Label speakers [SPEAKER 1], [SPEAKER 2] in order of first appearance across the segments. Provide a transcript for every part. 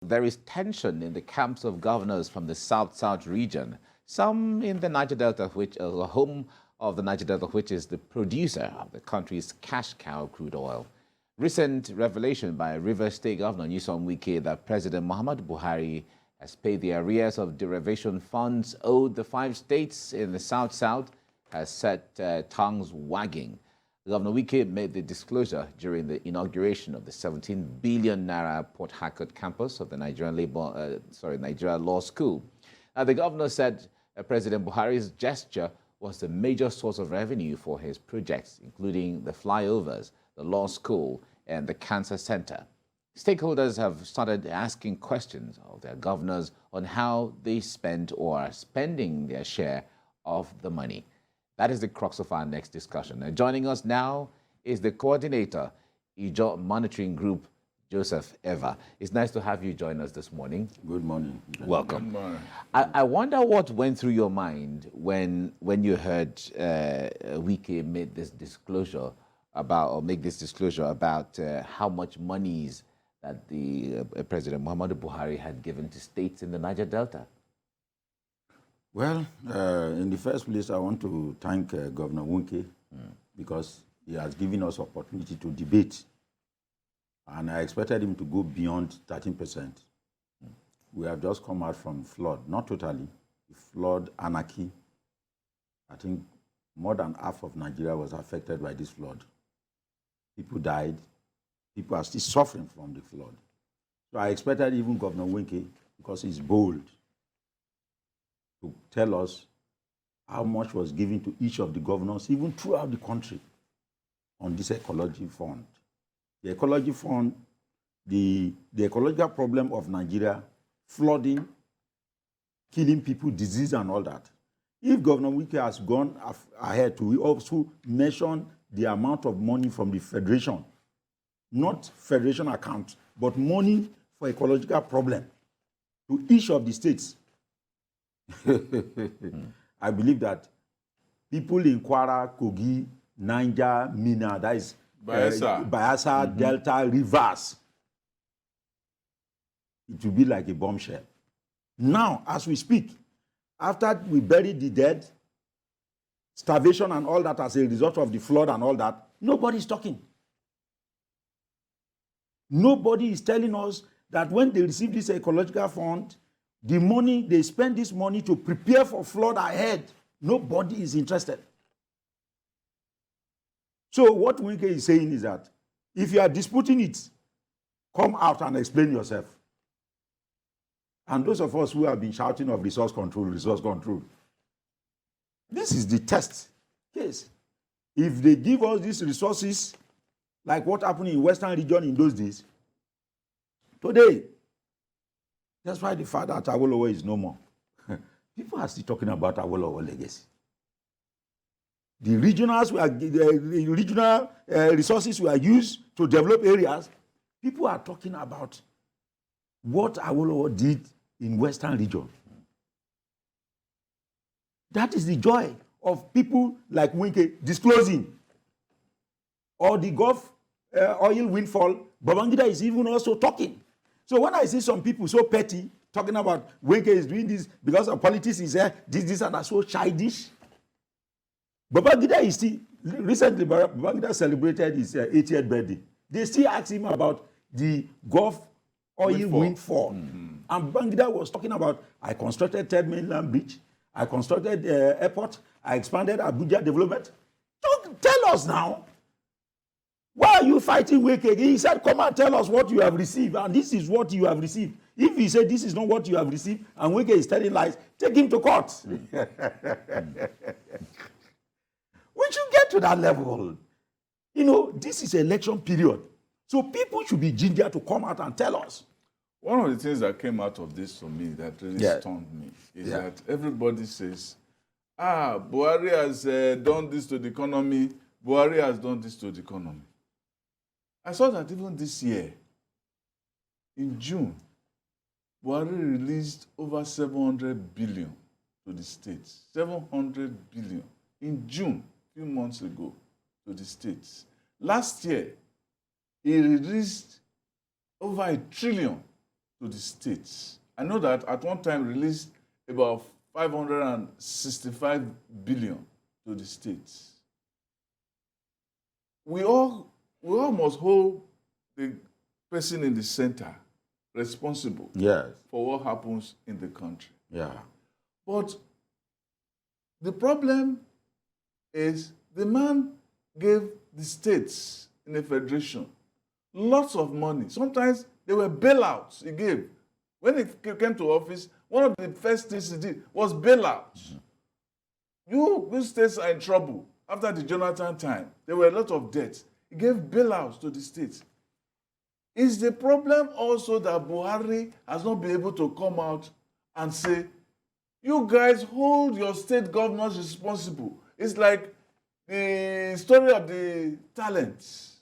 [SPEAKER 1] There is tension in the camps of governors from the South-South region, some in the Niger Delta, which is the home of the Niger Delta, which is the producer of the country's cash cow crude oil. Recent revelation by Rivers State Governor Nyesome Wike that President Muhammadu Buhari has paid the arrears of derivation funds owed the 5 states in the South-South has set tongues wagging. Governor Wike made the disclosure during the inauguration of the 17 billion naira Port Harcourt campus of the Nigeria Law School. The governor said President Buhari's gesture was the major source of revenue for his projects, including the flyovers, the law school, and the cancer center. Stakeholders have started asking questions of their governors on how they spend or are spending their share of the money. That is the crux of our next discussion. And joining us now is the coordinator, ijaw Monitoring Group, Joseph Evah. It's nice to have you join us this morning.
[SPEAKER 2] Good morning.
[SPEAKER 1] Welcome.
[SPEAKER 2] Good morning.
[SPEAKER 1] I wonder what went through your mind when you heard Wike made this disclosure about how much monies that the President Muhammadu Buhari had given to states in the Niger Delta.
[SPEAKER 2] Well, in the first place, I want to thank Governor Wike because he has given us opportunity to debate. And I expected him to go beyond 13%. We have just come out from flood, not totally, flood anarchy. I think more than half of Nigeria was affected by this flood. People died. People are still suffering from the flood. So I expected even Governor Wike, because he's bold, to tell us how much was given to each of the governors, even throughout the country, on this ecology fund. The ecology fund, the ecological problem of Nigeria, flooding, killing people, disease and all that. If Governor Wike has gone ahead to also mention the amount of money from the federation, not federation account, but money for ecological problem to each of the states, I believe that people in Kwara, Kogi, Niger, Mina, that is Bayelsa, Delta, Rivers, it will be like a bombshell. Now, as we speak, after we buried the dead, starvation and all that as a result of the flood and all that, nobody is talking. Nobody is telling us that when they receive this ecological fund, the money, they spend this money to prepare for flood ahead. Nobody is interested. So what Wike is saying is that if you are disputing it, come out and explain yourself. And those of us who have been shouting of resource control, this is the test case. If they give us these resources, like what happened in Western region in those days, today, that's why the fact that Awolowo is no more. People are still talking about Awolowo legacy. The regionals the regional resources were used to develop areas. People are talking about what Awolowo did in Western region. That is the joy of people like Wike disclosing. Or the Gulf oil windfall, Babangida is even also talking. So when I see some people so petty, talking about Wike is doing this because of politics is this and that, so childish. Babangida is still, recently Babangida celebrated his 80th birthday. They still ask him about the Gulf oil windfall. And Babangida was talking about, I constructed Third Mainland Bridge, I constructed airport, I expanded Abuja development. Don't tell us now. Why are you fighting Wike? He said, come and tell us what you have received, and this is what you have received. If he said this is not what you have received, and Wike is telling lies, take him to court. We should get to that level. You know, this is election period. So people should be ginger to come out and tell us.
[SPEAKER 3] One of the things that came out of this for me that really stunned me is that everybody says, Buhari has done this to the economy, Buhari has done this to the economy. I saw that even this year, in June, Buhari released over 700 billion to the states. 700 billion in June, a few months ago, to the states. Last year, he released over 1 trillion to the states. I know that at one time released about 565 billion to the states. We all must hold the person in the center responsible for what happens in the country.
[SPEAKER 2] Yeah.
[SPEAKER 3] But the problem is the man gave the states in a federation lots of money. Sometimes there were bailouts he gave. When he came to office, one of the first things he did was bailouts. You states are in trouble. After the Jonathan time, there were a lot of debts. He gave bailouts to the states. Is the problem also that Buhari has not been able to come out and say, you guys hold your state governors responsible? It's like the story of the talents.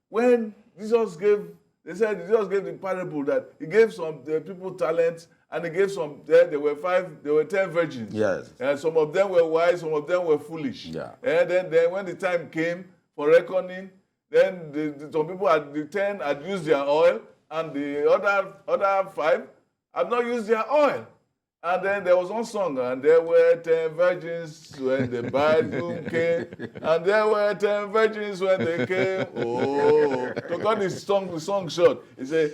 [SPEAKER 3] When Jesus gave, they said Jesus gave the parable that he gave some people talents, and he gave some, there were 10 virgins.
[SPEAKER 2] Yes.
[SPEAKER 3] And some of them were wise, some of them were foolish.
[SPEAKER 2] Yeah.
[SPEAKER 3] And then when the time came for reckoning, then some people the 10 had used their oil, and the other 5 had not used their oil. And then there was one song, and there were 10 virgins when the bridegroom came, and there were 10 virgins when they came. Oh, to cut the song short, he said,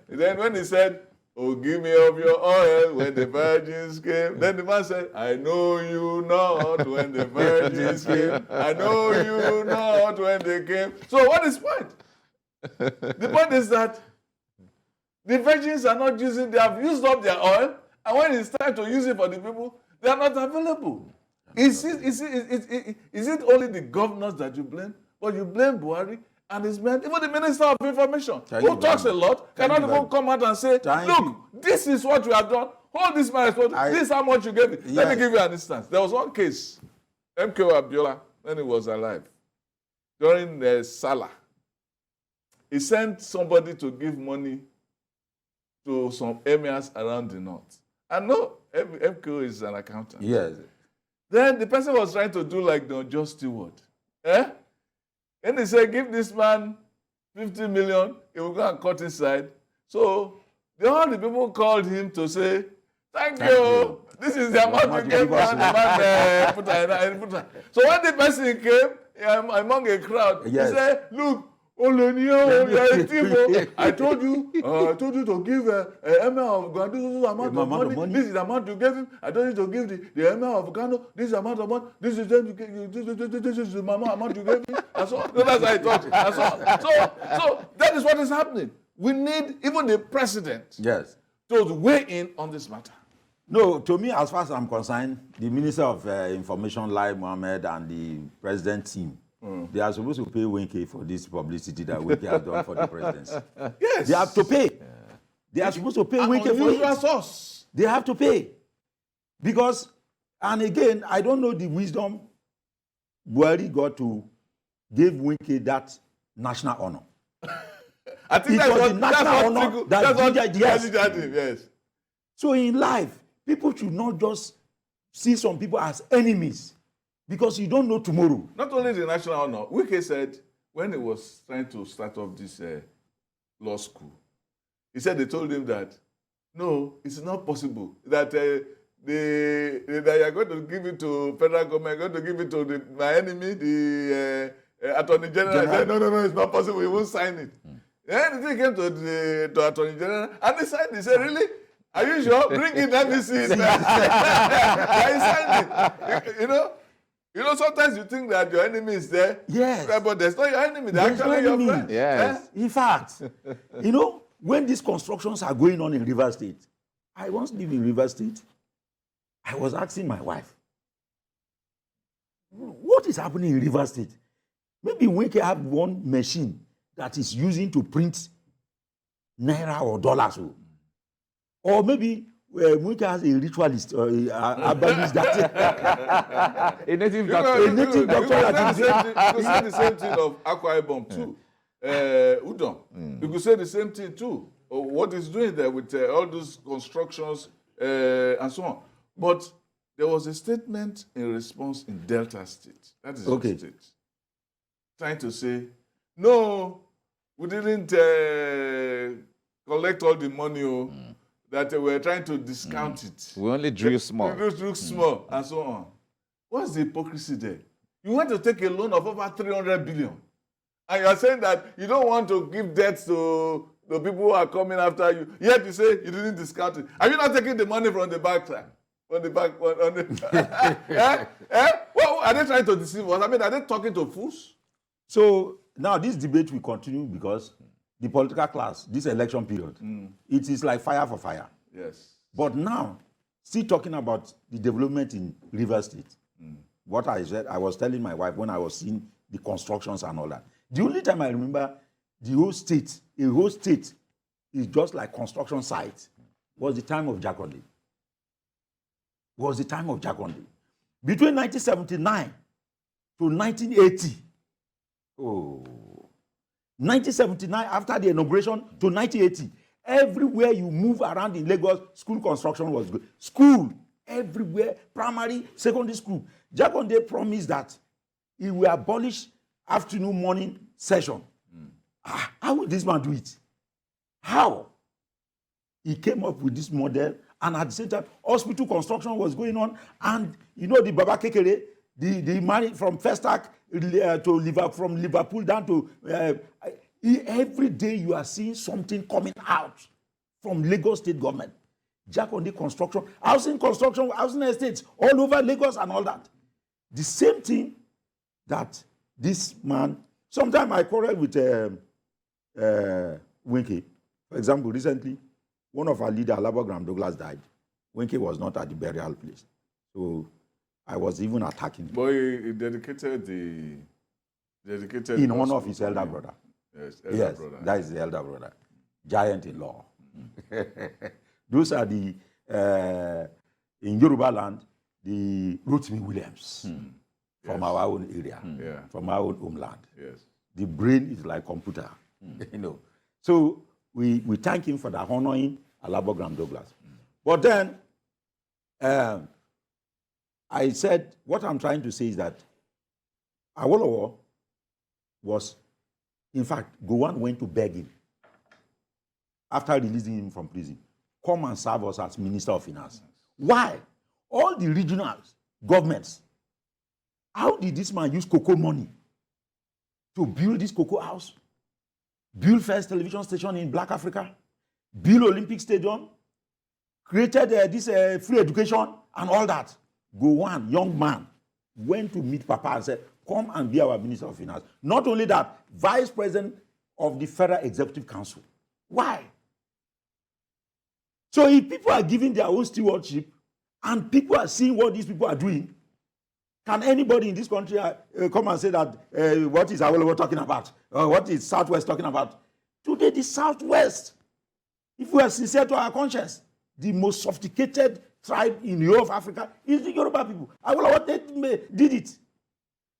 [SPEAKER 3] then when he said, oh, give me of your oil when the virgins came, then the man said, I know you not when the virgins came. I know you not when they came. So what is the point? The point is that the virgins are not using, they have used up their oil, and when it's time to use it for the people, they are not available. Is it only the governors that you blame? But you blame Buhari and his men, even the Minister of Information, who talks a lot, cannot even come out and say, look, this is what you have done. Hold this man responsible. This is how much you gave it. Let me give you an instance. There was one case, MK Abiola, when he was alive, during Salah. He sent somebody to give money to some emirs around the north. And no, MKO is an accountant.
[SPEAKER 2] Yes.
[SPEAKER 3] Then the person was trying to do like the unjust steward. And they said, give this man 50 million, he will go and cut inside. So all the people called him to say, thank you. This is the amount you gave man. So when the person came among a crowd, he said, look, I told you to give Emir of Ghana this amount of money. This is the amount you gave him. I told you to give the Emir of Ghana this amount of money. This is the amount you gave him. And so that's how I thought. So that is what is happening. We need even the president to weigh in on this matter.
[SPEAKER 2] No, to me, as far as I'm concerned, the Minister of Information, Lai Mohammed, and the president team, they are supposed to pay Wike for this publicity that Wike has done for the presidency.
[SPEAKER 3] Yes.
[SPEAKER 2] They have to pay. They are supposed to pay Wike for it.
[SPEAKER 3] Source.
[SPEAKER 2] They have to pay. Because, and again, I don't know the wisdom Buhari got to give Wike that national honor.
[SPEAKER 3] I think that's what
[SPEAKER 2] yes. So in life, people should not just see some people as enemies. Because you don't know tomorrow.
[SPEAKER 3] Not only the national honor, Wike said when he was trying to start off this law school, he said they told him that, no, it's not possible, that that you're going to give it to federal government, you're going to give it to my enemy, the Attorney General. He said, no, it's not possible, he won't sign it. Then the thing came to the Attorney General, and they signed it. He said, really? Are you sure? Bring it, let me see it. He signed it. You know, sometimes you think that your enemy is there.
[SPEAKER 2] Yes.
[SPEAKER 3] But there's not your enemy. They're actually your friend.
[SPEAKER 1] Yes.
[SPEAKER 2] In fact, when these constructions are going on in River State, I once lived in River State. I was asking my wife, what is happening in River State? Maybe we can have one machine that is using to print naira or dollars. Or maybe Mwika has a ritualist or a herbalist that
[SPEAKER 1] a native
[SPEAKER 3] doctor.
[SPEAKER 1] A native doctor.
[SPEAKER 3] You could say the same thing of Akwa Ibom too. Udom. You could say the same thing too. What is doing there with all those constructions and so on. But there was a statement in response in Delta State. That is okay. State. Trying to say, no, we didn't collect all the money, that they were trying to discount it.
[SPEAKER 1] We only drew small.
[SPEAKER 3] We drew small, and so on. What's the hypocrisy there? You want to take a loan of over 300 billion, and you are saying that you don't want to give debt to the people who are coming after you, yet you say you didn't discount it. Are you not taking the money from the back side? On the back, on the Well, are they trying to deceive us? I mean, are they talking to fools?
[SPEAKER 2] So now this debate will continue because the political class, this election period, it is like fire for fire.
[SPEAKER 3] Yes.
[SPEAKER 2] But now, still talking about the development in Rivers State, what I said, I was telling my wife when I was seeing the constructions and all that. The only time I remember the whole state, a whole state is just like construction site, was the time of Jakonde. Was the time of Jakonde. Between 1979 to 1980, 1979 after the inauguration to 1980, everywhere you move around in Lagos, school construction was good. School, everywhere, primary, secondary school. Jakonde promised that he will abolish afternoon, morning session. How will this man do it? How? He came up with this model, and at the same time, hospital construction was going on, and you know the Baba Kekere, the man from Festac to Liverpool, from Liverpool down to every day you are seeing something coming out from Lagos State government. Jakonde construction, housing estates all over Lagos and all that. The same thing that this man. Sometimes I quarrel with Wike. For example, recently, one of our leaders, Alaba Douglas, died. Wike was not at the burial place. So I was even attacking him.
[SPEAKER 3] But he dedicated
[SPEAKER 2] in honor of his elder brother.
[SPEAKER 3] Yes,
[SPEAKER 2] brother. That is the elder brother. Giant in law. Those are the, in Yoruba land, the Rotimi Williams from our own area, from our own homeland.
[SPEAKER 3] Yes.
[SPEAKER 2] The brain is like computer, you know. So we thank him for that, honoring Alaba Douglas. But then, I said, what I'm trying to say is that Awolowo was, in fact, Gowon went to beg him after releasing him from prison. Come and serve us as Minister of Finance. Why? All the regional governments, how did this man use cocoa money to build this cocoa house, build first television station in Black Africa, build Olympic Stadium, created this free education and all that? Gowon, young man, went to meet Papa and said, come and be our Minister of Finance. Not only that, Vice President of the Federal Executive Council. Why? So if people are giving their own stewardship and people are seeing what these people are doing, can anybody in this country come and say that what is Awolowo talking about? What is Southwest talking about? Today, the Southwest, if we are sincere to our conscience, the most sophisticated tribe in the whole of Africa is the Yoruba people. Awolowo did it.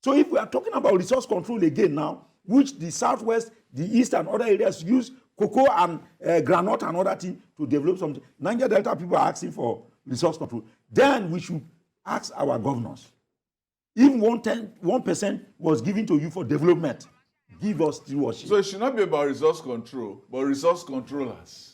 [SPEAKER 2] So if we are talking about resource control again now, which the Southwest, the East and other areas use cocoa and granite and other things to develop something, Niger Delta people are asking for resource control. Then we should ask our governors. If 1% was given to you for development, give us stewardship.
[SPEAKER 3] So it should not be about resource control, but resource controllers.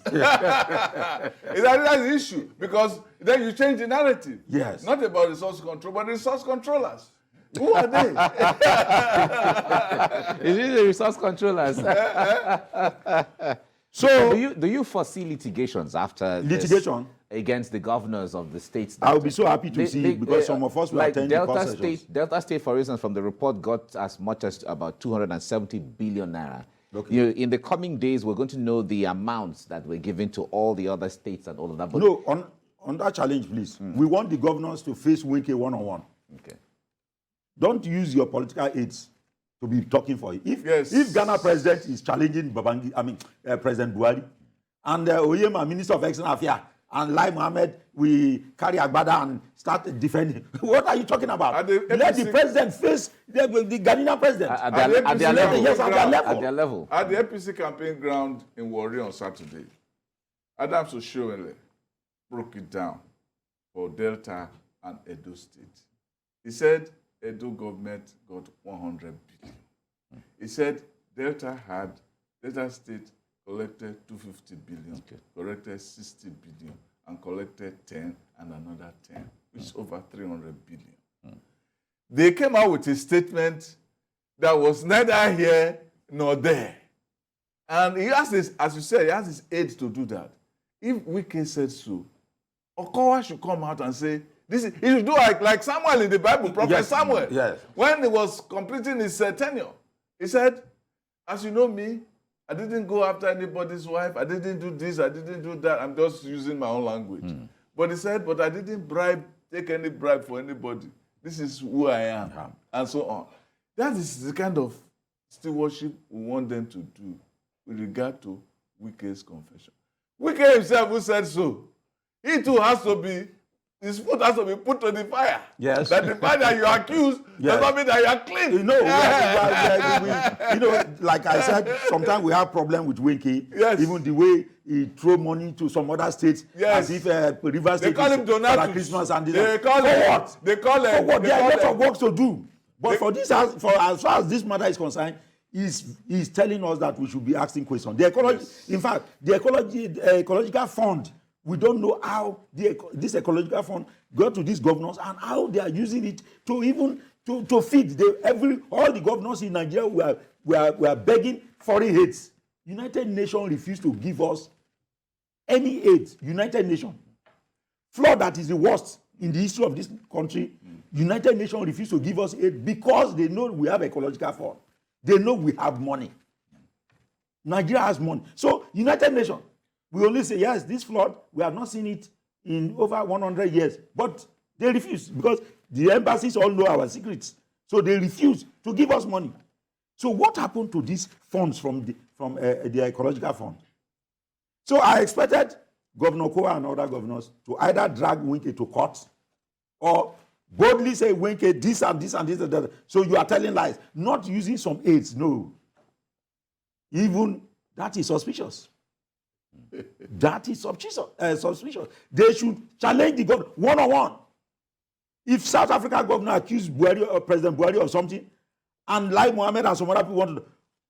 [SPEAKER 3] That's the issue, because then you change the narrative.
[SPEAKER 2] Yes.
[SPEAKER 3] Not about resource control, but resource controllers. Who are they?
[SPEAKER 1] Is it the resource controllers? So do you foresee litigations after
[SPEAKER 2] litigation
[SPEAKER 1] this against the governors of the states?
[SPEAKER 2] I would be so happy to see it, because some of us will attend the court sessions.
[SPEAKER 1] Delta State, for instance, from the report, got as much as about 270 billion naira.
[SPEAKER 2] Okay.
[SPEAKER 1] In the coming days, we're going to know the amounts that were given to all the other states and all of that. But
[SPEAKER 2] no, on that challenge, please. We want the governors to face Wike one-on-one.
[SPEAKER 1] Okay.
[SPEAKER 2] Don't use your political aides to be talking for you. If Ghana president is challenging President Buhari, and Oyema, Minister of External Affairs, and Lai Mohammed, we carry Agbada and start defending. What are you talking about? Let the president face the Ghanaian president.
[SPEAKER 1] At their level.
[SPEAKER 2] Yes, at their level.
[SPEAKER 1] At their level.
[SPEAKER 3] At the APC campaign ground in Warri on Saturday, Adams Oshiomhole broke it down for Delta and Edo State. He said Edo government got 100 billion. He said Delta State collected 250 billion, collected 60 billion, and collected 10 and another 10, which is over 300 billion. They came out with a statement that was neither here nor there. And he has this, as you said, he has his aides to do that. If Wike said so, Okowa should come out and say, this is, he should do like Samuel in the Bible, Prophet Samuel.
[SPEAKER 2] Yes.
[SPEAKER 3] When he was completing his tenure, he said, as you know me, I didn't go after anybody's wife. I didn't do this. I didn't do that. I'm just using my own language. But he said, but I didn't take any bribe for anybody. This is who I am, and so on. That is the kind of stewardship we want them to do with regard to Wike's confession. Wike himself who said so. He too has to be, his foot has to be put to the fire.
[SPEAKER 2] Yes.
[SPEAKER 3] That the fact that you are accused does not mean that you are clean.
[SPEAKER 2] You know, like I said, sometimes we have problem with Wike.
[SPEAKER 3] Yes.
[SPEAKER 2] Even the way he throw money to some other states,
[SPEAKER 3] yes.
[SPEAKER 2] as if Rivers State
[SPEAKER 3] call him Donatus.
[SPEAKER 2] Christmas and this.
[SPEAKER 3] They call him what? They call him.
[SPEAKER 2] For what? There are a lot of work to do. But for this, as far as this matter is concerned, he's telling us that we should be asking questions. The ecology, yes. In fact, the ecological fund, we don't know how this ecological fund got to these governors and how they are using it to even to feed all the governors in Nigeria. We are begging foreign aids. United Nations refused to give us any aid. United Nations, flood that is the worst in the history of this country. United Nations refused to give us aid because they know we have ecological fund. They know we have money. Nigeria has money. So United Nations, we only say, yes, this flood, we have not seen it in over 100 years. But they refuse because the embassies all know our secrets. So they refuse to give us money. So what happened to these funds from the ecological fund? So I expected Governor Kowa and other governors to either drag Wike to court or boldly say, Wike, this and this and this and that. So you are telling lies, not using some aids. No. Even that is suspicious. That is suspicious. They should challenge the government one-on-one. If South Africa governor accused Buhari or President Buhari of something, and like Mohammed and some other people wanted,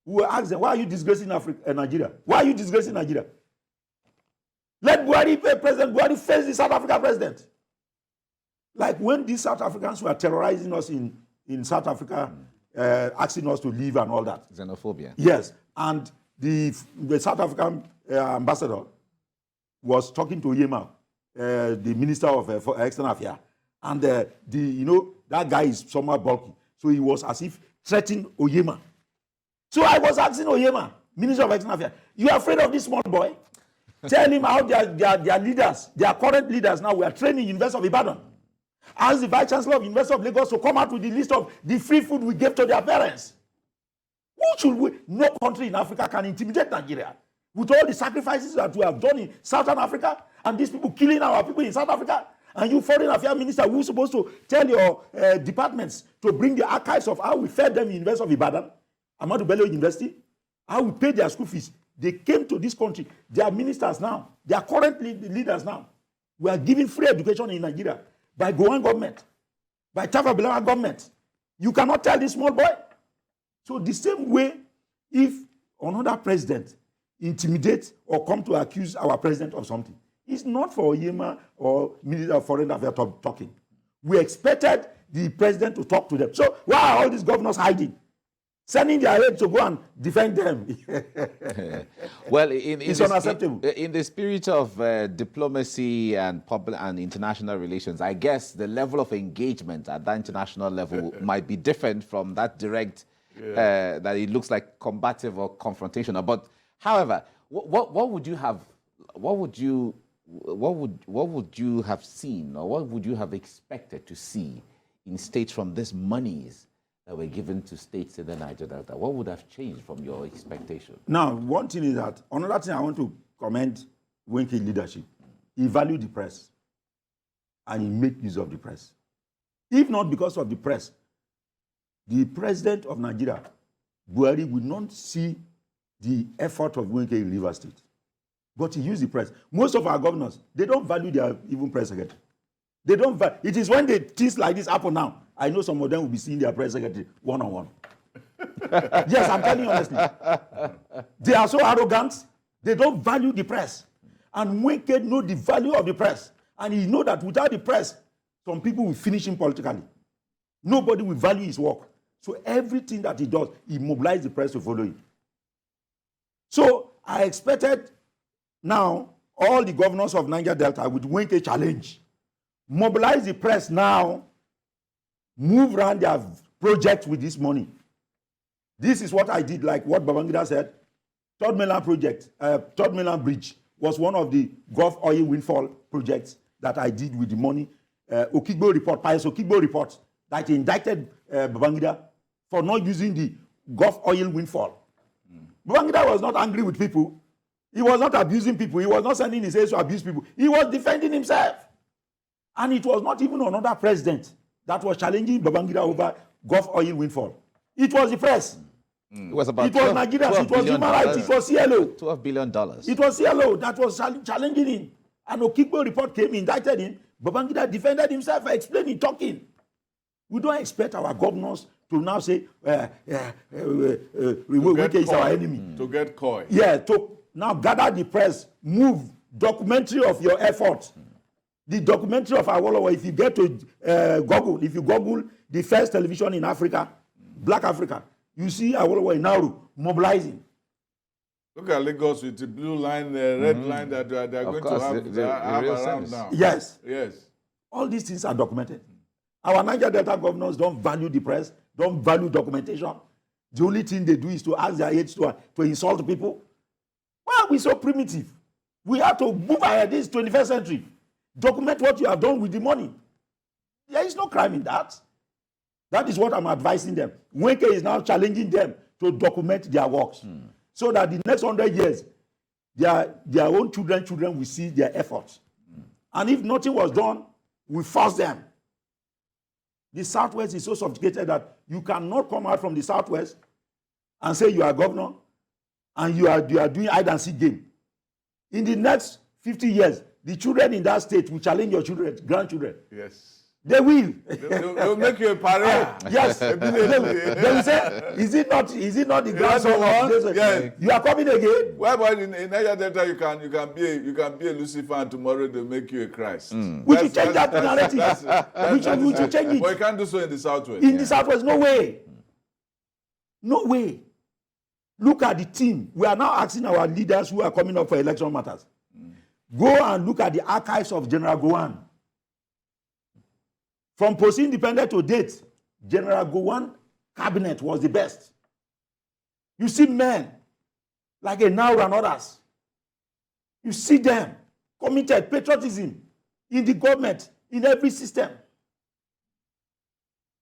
[SPEAKER 2] we will ask them, why are you disgracing Nigeria? Why are you disgracing Nigeria? Let President Buhari face the South Africa president. Like when these South Africans were terrorizing us in South Africa, asking us to leave and all that.
[SPEAKER 1] Xenophobia.
[SPEAKER 2] Yes. And the South African ambassador was talking to Yema, the Minister of External Affairs. And that guy is somewhat bulky. So he was as if threatening Oyema. So I was asking Oyema, Minister of External Affairs, you are afraid of this small boy? Tell him how their leaders, their current leaders now, were training in University of Ibadan. Ask the Vice Chancellor of University of Lagos to come out with the list of the free food we gave to their parents. No country in Africa can intimidate Nigeria with all the sacrifices that we have done in Southern Africa and these people killing our people in South Africa. And you, Foreign Affairs Minister, who's supposed to tell your departments to bring the archives of how we fed them in University of Ibadan, Ahmadu Bello University, how we paid their school fees. They came to this country. They are ministers now. They are current leaders now. We are giving free education in Nigeria by Gowan government, by Tafa Balewa government. You cannot tell this small boy. So the same way, if another president intimidates or come to accuse our president of something, it's not for Oyema or Minister of Foreign Affairs talking. We expected the president to talk to them. So why are all these governors hiding? Sending their aid to go and defend them.
[SPEAKER 1] Well,
[SPEAKER 2] it's unacceptable.
[SPEAKER 1] In the spirit of diplomacy and public and international relations, I guess the level of engagement at that international level might be different from that direct, that it looks like combative or confrontational. But, however, what would you have? What would you have seen, or what would you have expected to see in states from these monies that were given to states in the Niger Delta? What would have changed from your expectation?
[SPEAKER 2] Now, one thing is that, another thing I want to commend Wike leadership. He valued the press and he made use of the press. If not because of the press, the president of Nigeria, Buhari, would not see the effort of Wike in Rivers State. But he used the press. Most of our governors, they don't value their even press secretary. They don't value. It is when things like this happen now, I know some of them will be seeing their press secretary one-on-one. Yes, I'm telling you honestly. They are so arrogant They don't value the press. And Wike know the value of the press. And he know that without the press, some people will finish him politically. Nobody will value his work. So everything that he does, he mobilizes the press to follow him. So I expected now all the governors of Niger Delta with Wike challenge. Mobilize the press now. Move around their projects with this money. This is what I did, like what Babangida said. Third Mainland project, Third Mainland Bridge was one of the Gulf oil windfall projects that I did with the money. Okigbo report, Pius Okigbo report, that indicted Babangida for not using the Gulf oil windfall. Babangida was not angry with people. He was not abusing people. He was not sending his aides to abuse people. He was defending himself. And it was not even another president that was challenging Babangida over Gulf oil windfall. It was the press.
[SPEAKER 1] It was about
[SPEAKER 2] it was Nigerians, it was human rights, it was CLO.
[SPEAKER 1] $12 billion.
[SPEAKER 2] It was CLO that was challenging him. And Okigbo report came, indicted him. Babangida defended himself, explaining, talking. We don't expect our governors to now say, Wike is our enemy.
[SPEAKER 3] To get coy.
[SPEAKER 2] Yeah, to now gather the press, move, documentary of your effort. The documentary of Awolowo, if you get to Google, if you Google the first television in Africa, Black Africa, you see Awolowo in Nauru mobilizing.
[SPEAKER 3] Look at Lagos with the blue line, the red line that they are going to have around now.
[SPEAKER 2] Yes.
[SPEAKER 3] Yes.
[SPEAKER 2] All these things are documented. Our Niger Delta governors don't value the press, don't value documentation. The only thing they do is to ask their aides to insult people. Why are we so primitive? We have to move ahead. This 21st century. Document what you have done with the money. There is no crime in that. That is what I'm advising them. Wike is now challenging them to document their works. So that the next 100 years, their own children will see their efforts. And if nothing was done, we force them. The Southwest is so sophisticated that you cannot come out from the Southwest and say you are governor and you are doing hide and seek game. In the next 50 years, the children in that state will challenge your children, grandchildren.
[SPEAKER 3] Yes.
[SPEAKER 2] They will.
[SPEAKER 3] They'll make you a pariah.
[SPEAKER 2] Yes. They will say, is it not the grandson of Jesus?
[SPEAKER 3] Yes.
[SPEAKER 2] You are coming again?
[SPEAKER 3] Why about in Niger Delta you can be a Lucifer and tomorrow they'll make you a Christ.
[SPEAKER 2] We should change that narrative. We should change it.
[SPEAKER 3] But you can't do so in the Southwest.
[SPEAKER 2] In the Southwest, no way. No way. Look at the team. We are now asking our leaders who are coming up for election matters. Go and look at the archives of General Gowon. From post-independent to date, General Gowon cabinet was the best. You see men like Enaura and others. You see them committed patriotism in the government, in every system.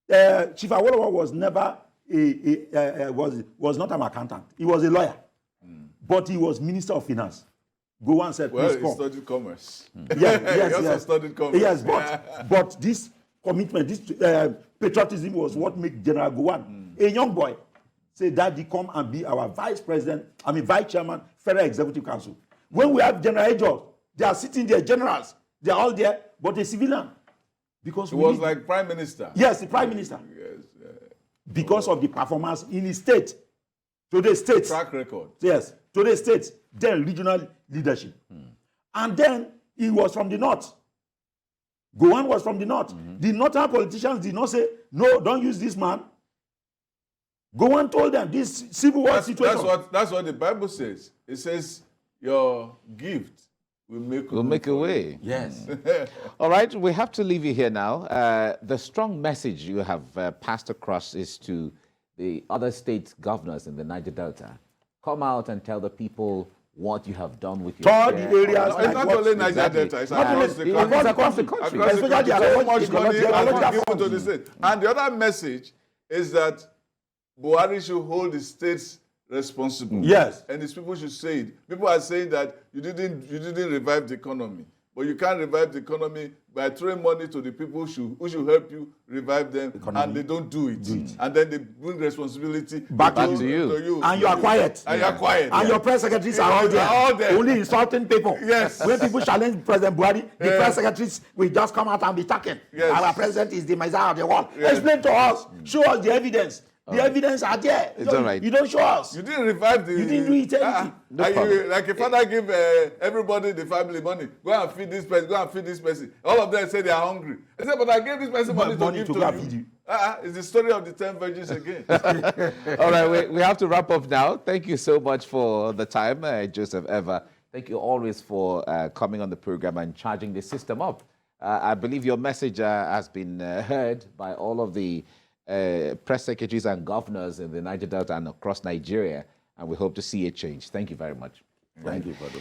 [SPEAKER 2] Chief Awolowo was never was not an accountant. He was a lawyer, but he was Minister of Finance. Gowon said,
[SPEAKER 3] well,
[SPEAKER 2] please
[SPEAKER 3] he
[SPEAKER 2] come.
[SPEAKER 3] studied commerce.
[SPEAKER 2] Yes,
[SPEAKER 3] he also studied commerce.
[SPEAKER 2] Yes, but this commitment, this patriotism was what made General Gowon, a young boy, say, Daddy, come and be our vice chairman, Federal Executive Council. When we have General Ijaw, they are sitting there, generals, they are all there, but a civilian. Because
[SPEAKER 3] he was like prime minister.
[SPEAKER 2] Yes, the prime minister.
[SPEAKER 3] Yes.
[SPEAKER 2] Because of the performance in his state. Today's state.
[SPEAKER 3] Track record.
[SPEAKER 2] Yes, today's state, then regional leadership. And then he was from the north. Gowon was from the north. The northern politicians did not say, no, don't use this man. Gowon told them this civil war situation.
[SPEAKER 3] That's what the Bible says. It says your gift will make a way.
[SPEAKER 2] Yes.
[SPEAKER 1] All right, we have to leave you here now. The strong message you have passed across is to the other state governors in the Niger Delta. Come out and tell the people what you have done with your
[SPEAKER 2] All the areas.
[SPEAKER 3] It's not only Niger Delta, it's across the country.
[SPEAKER 1] Across the country.
[SPEAKER 2] Especially
[SPEAKER 3] So much money
[SPEAKER 2] the
[SPEAKER 3] has been given to the state. And the other message is that Buhari should hold the states responsible.
[SPEAKER 2] Yes.
[SPEAKER 3] And these people should say it. People are saying that you didn't revive the economy. But you can't revive the economy by throwing money to the people who should help you revive them, and they don't do it. And then they bring responsibility
[SPEAKER 2] back
[SPEAKER 1] to you.
[SPEAKER 2] And you are quiet.
[SPEAKER 3] And you are quiet.
[SPEAKER 2] And your press secretaries are all there. Only insulting people.
[SPEAKER 3] Yes.
[SPEAKER 2] When people challenge President Buhari, the press secretaries will just come out and be talking.
[SPEAKER 3] Yes.
[SPEAKER 2] Our president is the Messiah of the world.
[SPEAKER 3] Yes.
[SPEAKER 2] Explain to us. Show us the evidence. The evidence are there.
[SPEAKER 1] It's all right.
[SPEAKER 2] You don't show us.
[SPEAKER 3] You didn't revive the...
[SPEAKER 2] You didn't do it anything.
[SPEAKER 3] Like a father give everybody the family money. Go and feed this person. Go and feed this person. All of them say they are hungry. I said, but I gave this person money to give to
[SPEAKER 2] go feed
[SPEAKER 3] you. It's the story of the 10 virgins again.
[SPEAKER 1] All right, we have to wrap up now. Thank you so much for the time, Joseph Evah. Thank you always for coming on the program and charging the system up. I believe your message has been heard by all of the press secretaries and governors in the Niger Delta and across Nigeria, and we hope to see a change. Thank you very much.
[SPEAKER 2] Thank you for the